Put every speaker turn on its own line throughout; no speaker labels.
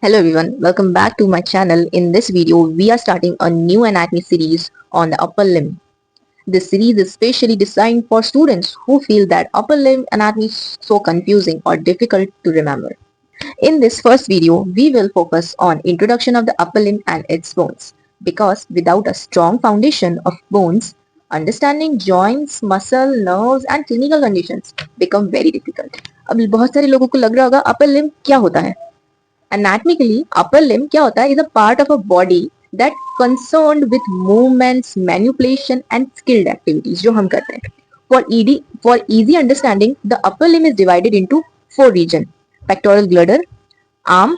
Hello everyone, welcome back to my channel. In this video, we are starting a new anatomy series on the upper limb. This series is specially designed for students who feel that upper limb anatomy is so confusing or difficult to remember. In this first video, we will focus on introduction of the upper limb and its bones. Because without a strong foundation of bones, understanding joints, muscle, nerves and clinical conditions become very difficult. अब बहुत सारे लोगों को लग रहा होगा upper limb क्या होता है? Anatomically, upper limb क्या होता है? Is a part of a body that concerned with movements, manipulation and skilled activities जो हम करते हैं. For easy understanding, the upper limb is divided into four regions: pectoral girdle, arm,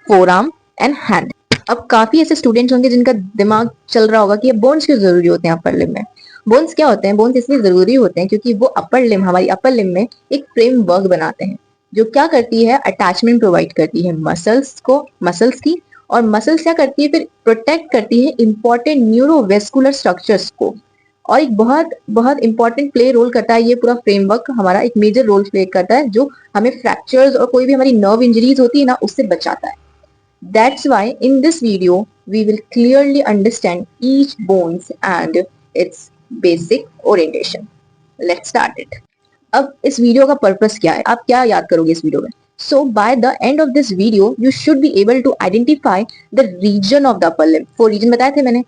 forearm and hand. अब काफी ऐसे students होंगे जिनका दिमाग चल रहा होगा कि ये बोन्स क्यों जरूरी होते हैं अपर लिम्ब में. बोन्स क्या होते हैं? बोन्स इसलिए जरूरी होते हैं क्योंकि वो अपर लिम्ब, हमारी अपर लिम्ब में एक फ्रेमवर्क बनाते हैं जो क्या करती है, अटैचमेंट प्रोवाइड करती है मसल्स की, और मसल्स क्या करती है, फिर प्रोटेक्ट करती है इंपॉर्टेंट न्यूरोवेस्कुलर स्ट्रक्चर्स को. और एक बहुत बहुत इंपॉर्टेंट प्ले रोल करता है ये पूरा फ्रेमवर्क, हमारा एक मेजर रोल प्ले करता है जो हमें फ्रैक्चर्स और कोई भी हमारी नर्व इंजरीज होती है ना, उससे बचाता है. That's why in this video we will clearly understand each bones and its basic orientation. Let's start it. अब इस वीडियो का पर्पस क्या है, आप क्या याद करोगे इस वीडियो में? So by the end of this video you should be able to identify the region of the upper limb. 4 region बताए थे मैंने.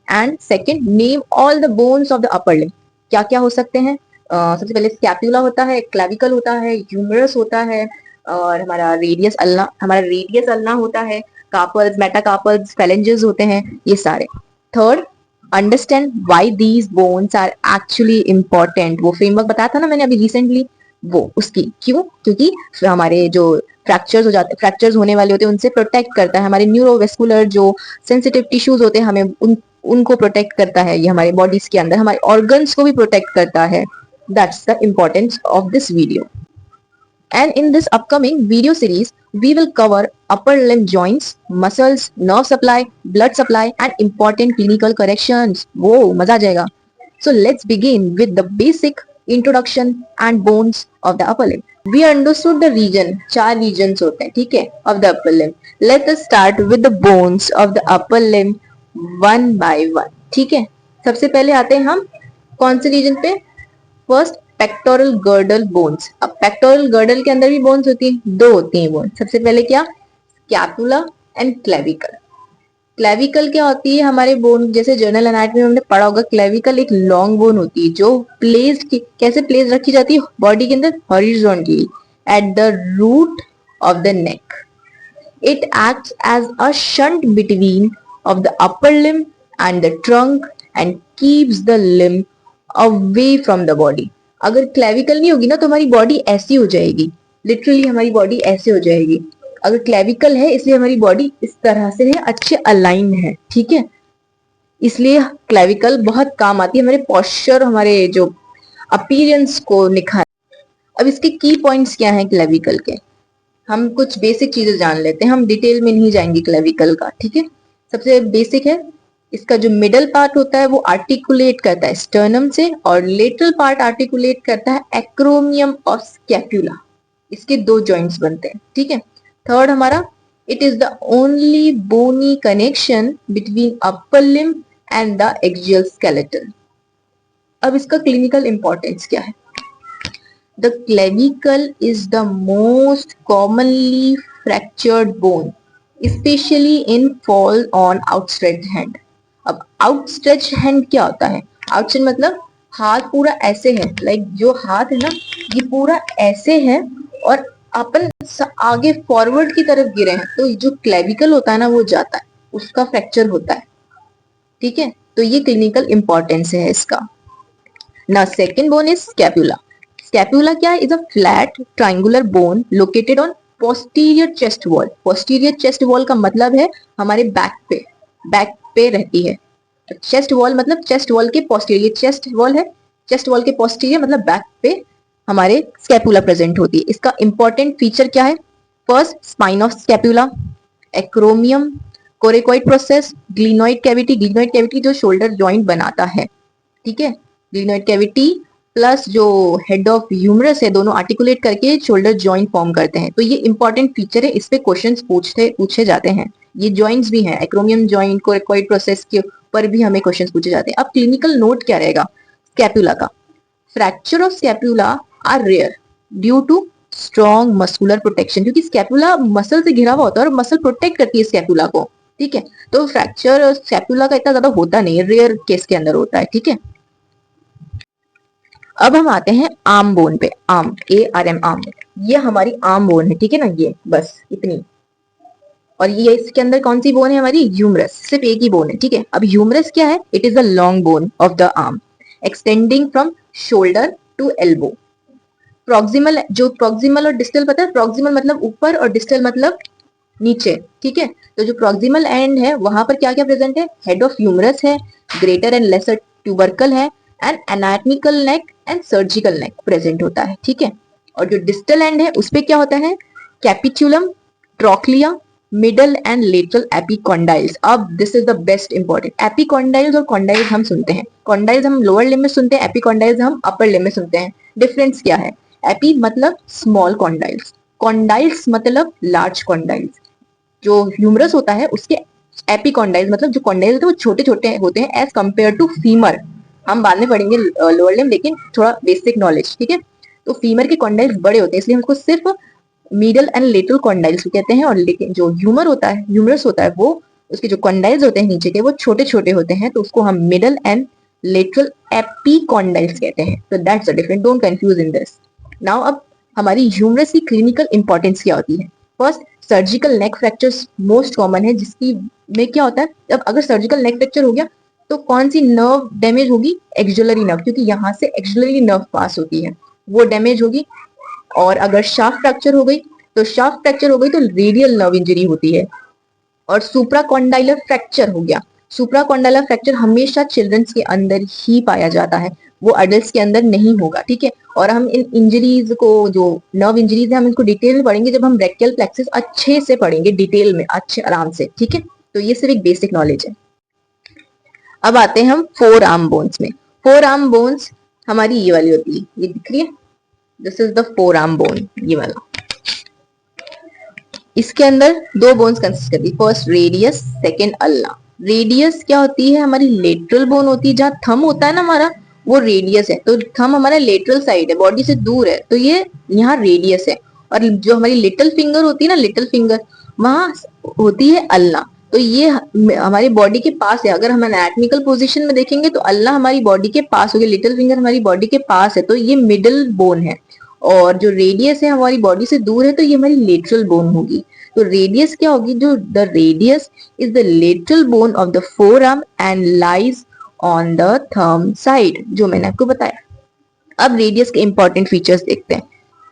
And second, name all the bones of the upper limb. क्या क्या हो सकते हैं? सबसे पहले स्कैपुला होता है, क्लेविकल होता है, ह्यूमरस होता है, और हमारा रेडियस अल्ना होता है, कार्पल्स, मेटाकार्पल्स, फेलेंजेस होते हैं, ये सारे. Third, understand why these bones are actually important. वो फ्रेमवर्क बताया था ना मैंने अभी रिसेंटली, वो उसकी क्यों, क्योंकि हमारे जो फ्रैक्चर्स होने वाले होते हैं उनसे प्रोटेक्ट करता है. हमारे न्यूरोवेस्कुलर जो सेंसिटिव टिश्यूज होते हैं हमें उनको प्रोटेक्ट करता है. ये हमारे बॉडीज के अंदर हमारे ऑर्गन्स को भी प्रोटेक्ट करता है. That's the importance of this video. And in this upcoming video series, we will cover upper limb joints, muscles, nerve supply, blood supply and important clinical corrections. Whoa, मजा आ जाएगा. So let's begin with the basic introduction and bones of the upper limb. We understood the region, 4 regions होते हैं, ठीक है, of the upper limb. Let us start with the bones of the upper limb one by one. ठीक है, सबसे पहले आते हैं हम कौन से रीजन पे? First, pectoral girdle bones. अब पेक्टोरल गर्डल के अंदर भी बोन्स होती हैं, 2 होती हैं बोन्स. सबसे पहले क्या? Scapula and clavicle. क्लेविकल क्या होती है? हमारे बोन, जैसे जर्नल एनाटॉमी में हमने पढ़ा होगा, क्लेविकल एक लॉन्ग बोन होती है जो कैसे प्लेस रखी जाती है बॉडी के अंदर? Horizontally at the root of the neck. It acts as a shunt between of the upper limb and the trunk and keeps the limb away from the body. अगर क्लेविकल नहीं होगी ना तो हमारी बॉडी ऐसी हो जाएगी, लिटरली हमारी बॉडी ऐसे हो जाएगी. अगर क्लेविकल है इसलिए हमारी बॉडी इस तरह से है, अच्छे अलाइन है, ठीक है. इसलिए क्लेविकल बहुत काम आती है हमारे पोस्चर, हमारे जो अपीयरेंस को निखार. अब इसके की पॉइंट्स क्या हैं क्लेविकल के? हम कुछ बेसिक चीजें जान लेते हैं, हम डिटेल में नहीं जाएंगे क्लेविकल का, ठीक है. सबसे बेसिक है, इसका जो मिडल पार्ट होता है वो आर्टिकुलेट करता है स्टर्नम से, और लेटरल पार्ट आर्टिकुलेट करता है एक्रोमियम और स्कैपुला. इसके 2 जॉइंट्स बनते हैं, ठीक है. थर्ड हमारा, it is the only bony connection between upper limb and the axial skeleton. अब इसका क्लिनिकल इंपॉर्टेंस क्या है? The clavicle is the most commonly fractured bone, especially in fall on outstretched hand. अब आउटस्ट्रेच हैंड क्या होता है? Outstretch मतलब हाथ पूरा ऐसे है, लाइक जो हाथ है ना ये पूरा ऐसे है और अपन आगे फॉरवर्ड की तरफ गिरे हैं, तो जो क्लेविकल होता है ना वो जाता है, उसका फ्रैक्चर होता है, ठीक है. तो ये क्लिनिकल इंपॉर्टेंस है इसका. ना second bone is scapula. Scapula क्या है? Is a flat triangular bone located on posterior chest wall. Posterior chest wall का मतलब है हमारे बैक पे रहती है. चेस्ट वॉल मतलब चेस्ट वॉल के पोस्टीरियर, चेस्ट वॉल है, चेस्ट वॉल के पोस्टीरियर मतलब बैक पे हमारे स्कैपुला प्रेजेंट होती है. इसका इंपॉर्टेंट फीचर क्या है? First, spine of scapula, एक्रोमियम, coracoid process, glenoid cavity. Glenoid cavity जो शोल्डर जॉइंट बनाता है, ठीक है. ग्लिनोइड कैविटी, प्लस जो हेड ऑफ ह्यूमरस है, दोनों आर्टिकुलेट करके शोल्डर जॉइंट फॉर्म करते हैं। तो ये इंपॉर्टेंट फीचर है, इस पे क्वेश्चंस पूछे जाते हैं। ये जॉइंट्स भी हैं, एक्रोमियम जॉइंट, कोरिकॉइड प्रोसेस के ऊपर भी हमें क्वेश्चंस पूछे जाते हैं। अब क्लिनिकल नोट क्या रहेगा स्कैपुला का? Fracture of scapula are rare due to strong muscular protection, क्योंकि स्कैपुला मसल से घिरा हुआ होता है और मसल प्रोटेक्ट करती है स्कैपुला को। ठीक है, तो फ्रैक्चर स्कैपुला का इतना ज्यादा होता नहीं है, रेयर केस के अंदर होता है। ठीक है, अब हम आते हैं आर्म बोन पे। आर्म, ARM, आर्म, ये हमारी आर्म बोन है। ठीक है ना, ये बस इतनी। और ये इसके अंदर कौन सी बोन है हमारी? ह्यूमरस, सिर्फ एक ही बोन है। ठीक है, अब ह्यूमरस क्या है? It is the long bone of the arm extending from shoulder to elbow. Proximal, जो प्रॉक्सिमल और डिस्टल पता है? प्रॉक्सिमल मतलब ऊपर और डिस्टल मतलब नीचे। ठीक है, तो जो प्रॉक्सिमल एंड है वहां पर क्या क्या प्रेजेंट है? हेड ऑफ ह्यूमरस है, ग्रेटर एंड लेसर ट्यूबरकल है, and anatomical neck and surgical neck present होता है। ठीक है, और जो डिस्टल एंड है उसपे क्या होता है? Capitulum, trochlea, medial and lateral epicondyles. अब this is the best important. Epicondyles और कॉन्डाइल्स हम सुनते हैं, कॉन्डाइल्स हम लोअर लिम्ब में सुनते हैं, एपिकॉन्डाइल्स हम अपर लिम्ब में सुनते हैं। डिफरेंस क्या है? एपी मतलब स्मॉल कॉन्डाइल्स, कॉन्डाइल्स मतलब लार्ज कॉन्डाइल्स। जो ह्यूमरस होता है उसके एपिकॉन्डाइल्स मतलब जो कॉन्डाइल्स होते हैं वो छोटे छोटे होते हैं एज कंपेयर टू फीमर। हम बाद में पढ़ेंगे लोअर लिम्ब, लेकिन थोड़ा बेसिक नॉलेज। ठीक है, तो फीमर के कॉन्डाइल्स बड़े होते हैं, इसलिए हमको सिर्फ मिडल एंड लेटरल कॉन्डाइल्स कहते हैं। और लेकिन जो ह्यूमर होता है, ह्यूमरस होता है, वो उसके जो कॉन्डाइल्स होते हैं नीचे के वो छोटे छोटे होते हैं, तो उसको हम मिडल एंड लेटरल एपिकॉन्डाइल्स कहते हैं। तो that's the difference, don't confuse in this. Now अब हमारी ह्यूमरस की क्लिनिकल इंपॉर्टेंस क्या होती है? First, surgical neck fractures most common है, जिसकी में क्या होता है? जब अगर सर्जिकल नेक फ्रैक्चर हो गया तो कौन सी नर्व डैमेज होगी? एक्सुलरी नर्व, क्योंकि यहाँ से एक्सुलरी नर्व पास होती है, वो डैमेज होगी। और अगर शाफ्ट फ्रैक्चर हो गई तो शाफ्ट फ्रैक्चर हो गई तो रेडियल नर्व इंजरी होती है। और सुप्राकॉन्डाइलर फ्रैक्चर हो गया, सुप्राकॉन्डाइलर फ्रैक्चर हमेशा चिल्ड्रंस के अंदर ही पाया जाता है, वो अडल्ट्स के अंदर नहीं होगा। ठीक है, और हम इन इंजरीज को, जो नर्व इंजरीज है, हम इनको डिटेल में पढ़ेंगे जब हम ब्रैकियल प्लेक्सिस अच्छे से पढ़ेंगे, डिटेल में, अच्छे आराम से। ठीक है, तो ये सिर्फ एक बेसिक नॉलेज है। अब आते हैं हम फोर आर्म बोन्स में। फोर आर्म बोन्स हमारी ये वाली होती है, ये दिख रही है, this is the four arm bone, ये वाला। इसके अंदर दो बोन्स कंसिस्ट करती है, first radius, second ulna. Radius क्या होती है? हमारी लेटरल बोन होती है, जहां थंब होता है ना हमारा, वो रेडियस है। तो थंब हमारा लेटरल साइड है, बॉडी से दूर है, तो ये यहाँ रेडियस है। और जो हमारी लिटिल फिंगर होती है ना, लिटिल फिंगर, वहां होती है अल्ना। तो ये हमारी बॉडी के पास है। अगर हम एनाटॉमिकल पोजीशन में देखेंगे तो अल्ना हमारी बॉडी के पास होगी, लिटिल फिंगर हमारी बॉडी के पास है, तो ये मिडिल बोन है। और जो रेडियस है हमारी बॉडी से दूर है, तो ये हमारी लेटरल बोन होगी। तो रेडियस क्या होगी? जो the radius is the lateral bone of the forearm and lies on the thumb side, जो मैंने आपको बताया। अब रेडियस के इंपॉर्टेंट फीचर्स देखते हैं।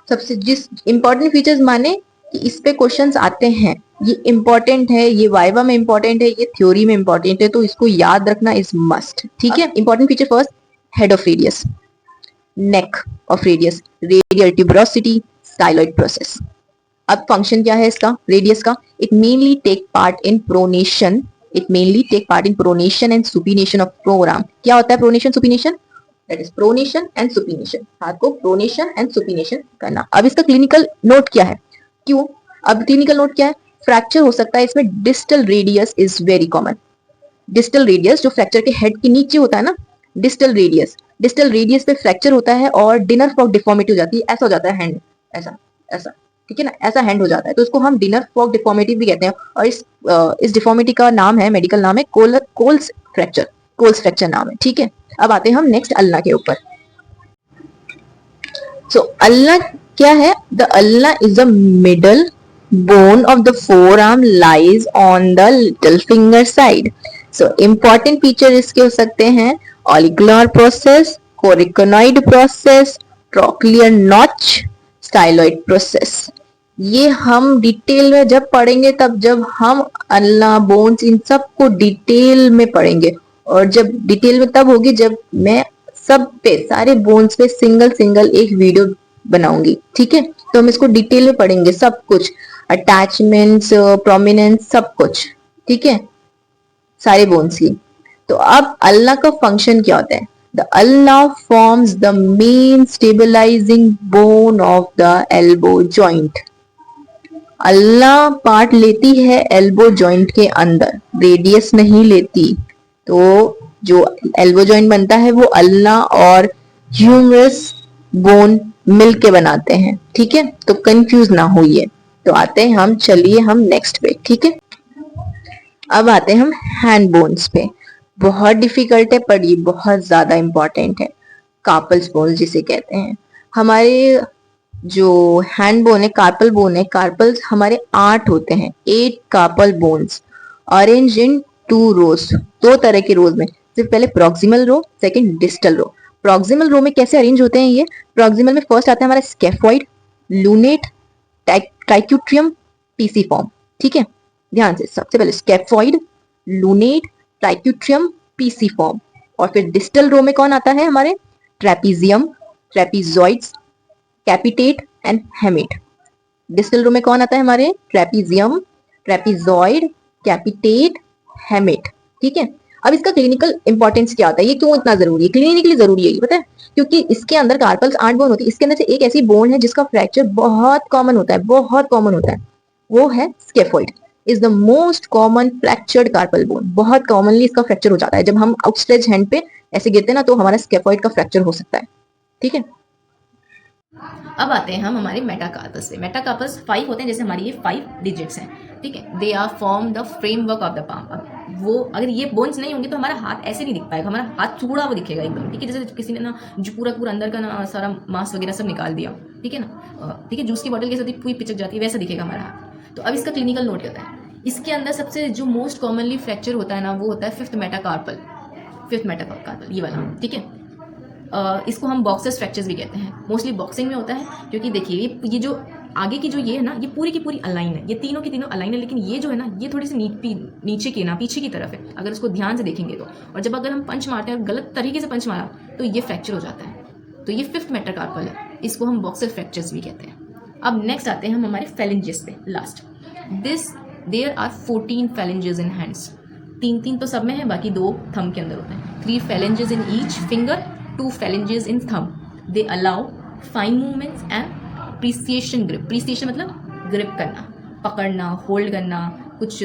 सबसे जिस इंपॉर्टेंट फीचर्स माने कि इस पे क्वेश्चंस आते हैं, ये इंपॉर्टेंट है, ये वाइवा में इंपॉर्टेंट है, ये थ्योरी में इंपॉर्टेंट है, तो इसको याद रखना इज मस्ट। ठीक है, important feature first, head of radius, neck of radius, radial tuberosity, styloid process. अब फंक्शन क्या है इसका, रेडियस का? It mainly take part in pronation, it mainly take part in pronation and supination of forearm. क्या होता है pronation supination? That is pronation and supination, हाथ को प्रोनेशन एंड सुपिनेशन करना। अब इसका क्लिनिकल नोट क्या है? क्यों? अब क्लिनिकल नोट क्या है? फ्रैक्चर हो सकता है इसमें, distal radius is very common. Distal radius जो फ्रैक्चर के हेड के नीचे होता है ना, डिस्टल रेडियस, डिस्टल रेडियस पे फ्रैक्चर होता है और डिनर फॉक डिफॉर्मिटी हो जाती है, ऐसा हो जाता है हैंड, ऐसा ऐसा। ठीक है ना, ऐसा हैंड हो जाता है, तो इसको हम डिनर फॉक डिफॉर्मिटी भी कहते हैं। और इस डिफॉर्मिटी का नाम है, मेडिकल नाम है कोल्स फ्रैक्चर, कोल्स फ्रैक्चर नाम है। ठीक है, अब आते हैं हम नेक्स्ट अल्ना के ऊपर। सो अल्ना क्या है? The ulna is the middle bone of the forearm lies on the little finger side. So important feature इसके हो सकते हैं olecranon process, coronoid process, trochlear notch, styloid process. ये हम डिटेल में जब पढ़ेंगे, तब जब हम अल्ना, बोन्स, इन सब को डिटेल में पढ़ेंगे। और जब डिटेल में तब होगी जब मैं सब पे, सारे बोन्स पे सिंगल सिंगल एक वीडियो बनाऊंगी। ठीक है, तो हम इसको डिटेल में पढ़ेंगे, सब कुछ, अटैचमेंट्स, प्रोमिनेंस, सब कुछ। ठीक है, सारे बोन्स की। तो अब अल्ना का फंक्शन क्या होता है? The ulna forms the main stabilizing bone of the elbow joint. Ulna part लेती है एल्बो जॉइंट के अंदर, रेडियस नहीं लेती। तो जो एल्बो जॉइंट बनता है वो अल्ना और ह्यूमरस बोन मिलके बनाते हैं, ठीक है। तो कंफ्यूज ना होइए। तो आते हैं हम, चलिए हम नेक्स्ट पे, ठीक है। अब आते हैं हम हैंड बोन्स पे। बहुत डिफिकल्ट है पर ये बहुत ज्यादा इंपॉर्टेंट है। कार्पल्स बोन्स जिसे कहते हैं। हमारे जो हैंड बोन है, कार्पल बोन है, कार्पल्स हमारे 8 होते हैं, 8 कार्पल बोन्स अरेंज इन 2 रोज, 2 तरह के रोज में। सिर्फ पहले proximal row, second distal row. Proximal row में कैसे अरेंज होते हैं ये? प्रॉक्सिमल में फर्स्ट आता है हमारा स्केफॉइड, लूनेट, ट्राइक्यूट्रियम, पीसीफॉर्म, ठीक है। ध्यान से, सबसे पहले स्केफॉइड, लूनेट, ट्राइक्यूट्रियम, पीसीफॉर्म। और फिर डिस्टल रो में कौन आता है हमारे? Trapezium, trapezoids, capitate and hamate. Distal row में कौन आता है हमारे? ट्रेपीजियम, ट्रेपीजॉइड, कैपिटेट, हेमिट, ठीक है। अब इसका क्लिनिकल इंपॉर्टेंस क्या होता है, ये क्यों इतना जरूरी है, क्लिनिकली जरूरी है ये पता है? क्योंकि इसके अंदर कार्पल्स 8 बोन होती है, इसके अंदर से एक ऐसी बोन है जिसका फ्रैक्चर बहुत कॉमन होता है, बहुत कॉमन होता है, वो है scaphoid. Is the most common fractured carpal bone. बहुत कॉमनली इसका फ्रैक्चर हो जाता है, जब हम आउटस्ट्रेच हैंड पे ऐसे गिरते हैं ना, तो हमारा स्केफोइड का फ्रैक्चर हो सकता है, ठीक है।
अब आते हैं हम हमारे मेटाकार्पस पे। मेटाकार्पस 5 होते हैं, जैसे हमारी ये 5 डिजिट्स हैं, ठीक है। They are form the framework of the palm. अब वो अगर ये बोन्स नहीं होंगे तो हमारा हाथ ऐसे नहीं दिख पाएगा, हमारा हाथ चूड़ा वो दिखेगा एकदम, ठीक है। जैसे किसी ने ना जो पूरा पूरा अंदर का ना सारा मांस वगैरह सब निकाल दिया, ठीक है ना, ठीक है, जूस की बॉटल के साथ पूरी पिचक जाती है, वैसा दिखेगा हमारा हाथ। तो अब इसका क्लिनिकल नोट होता है। इसके अंदर सबसे जो मोस्ट कॉमनली फ्रैक्चर होता है ना, वो होता है 5th मेटाकार्पल, 5th मेटाकार्पल ये वाला, ठीक है। इसको हम बॉक्सेस फ्रैक्चर्स भी कहते हैं। मोस्टली बॉक्सिंग में होता है, क्योंकि देखिए ये जो आगे की जो ये है ना, ये पूरी की पूरी अलाइन है, ये तीनों की तीनों अलाइन है, लेकिन ये जो है ना, ये थोड़ी सी नीचे की ना पीछे की तरफ है, अगर उसको ध्यान से देखेंगे तो। और जब अगर हम पंच मारते हैं और गलत तरीके से पंच मारा तो ये फ्रैक्चर हो जाता है। तो ये 5th मेटाकार्पल है, इसको हम बॉक्सेस फ्रैक्चर्स भी कहते हैं। अब नेक्स्ट आते हैं हम हमारे फेलेंजेस पे, last. There are 14 phalanges in hands. 3 तो सब में है, बाकी 2 थंब के अंदर होते हैं। 3 phalanges in each finger, 2 phalanges in thumb. They allow fine movements and precision grip. Precision मतलब ग्रिप करना, पकड़ना, होल्ड करना, कुछ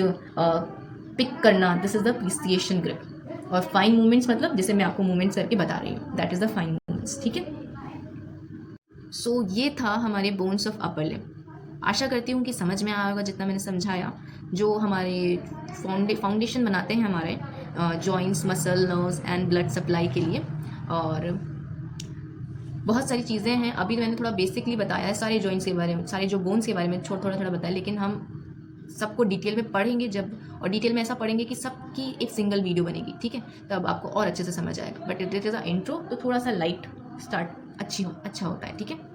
पिक करना, दिस इज द प्रिसिएशन ग्रिप। और फाइन मूवमेंट्स मतलब जैसे मैं आपको मूवमेंट्स करके बता रही हूँ, that is the fine movements, ठीक है। सो ये था हमारे बोन्स ऑफ अपर लिम्ब। आशा करती हूँ कि समझ में आया होगा जितना मैंने समझाया। जो हमारे फाउंडेशन बनाते हैं हमारे joints, muscle, nerves and blood supply के लिए। और बहुत सारी चीज़ें हैं, अभी मैंने थोड़ा बेसिकली बताया है सारे जॉइंट्स के बारे में, सारे जो बोन्स के बारे में थोड़ा बताया, लेकिन हम सबको डिटेल में पढ़ेंगे जब, और डिटेल में ऐसा पढ़ेंगे कि सबकी एक सिंगल वीडियो बनेगी, ठीक है। तब आपको और अच्छे से समझ आएगा। But it is a intro, तो थोड़ा सा लाइट स्टार्ट अच्छा होता है, ठीक है।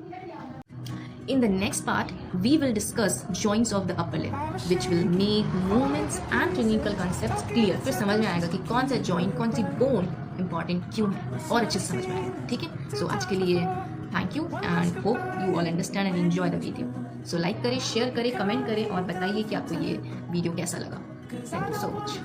In the next part, we will discuss joints of the upper limb, which will make movements and clinical concepts clear. फिर समझ में आएगा कि कौन सा joint, कौन सी bone important क्यों है, और अच्छे से समझ में आएगा, ठीक है। So आज के लिए thank you and hope you all understand and enjoy the video. So like करें, शेयर करें, कमेंट करें और बताइए कि आपको ये वीडियो कैसा लगा। Thank you so much.